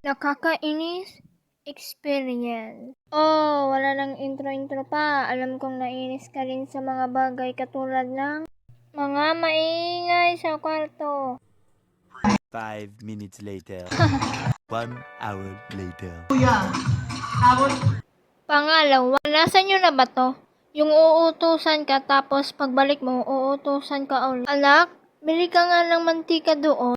Nakakainis experience. Oh, wala nang intro pa. Alam kong nainis ka rin sa mga bagay katulad ng mga maingay sa kwarto. 5 minutes later. 1 hour later. Pangalawa, nasan yun na ba to? Yung uutusan ka tapos pagbalik mo, uutusan ka ulit. Anak, bili ka nga ng mantika doon.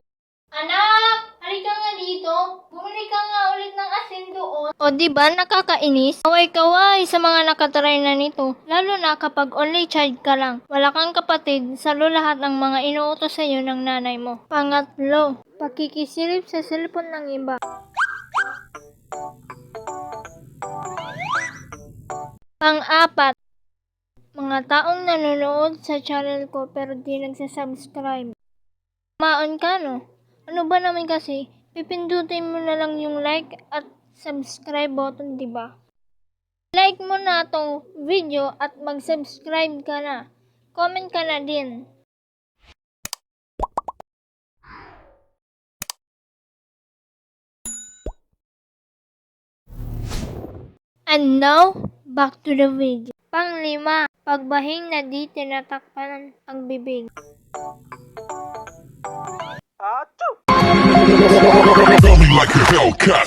Anak, halika nga dito. Bumili ka nga ulit ng asin doon. O diba nakakainis? Kaway-kaway sa mga nakatry na nito. Lalo na kapag only child ka lang. Wala kang kapatid, salo lahat ng mga inuutos sa iyo ng nanay mo. Pangatlo, pakikisilip sa cellphone ng iba. Pang-apat, mga taong nanonood sa channel ko pero di nagsasubscribe. Maon ka no? Ano ba naman kasi, pipindutin mo na lang yung like at subscribe button, diba? Like mo na tong video at mag-subscribe ka na. Comment ka na din. And now, back to the video. Pang-5, pagbahing na di tinatakpan ang bibig. Tell me like a Hellcat.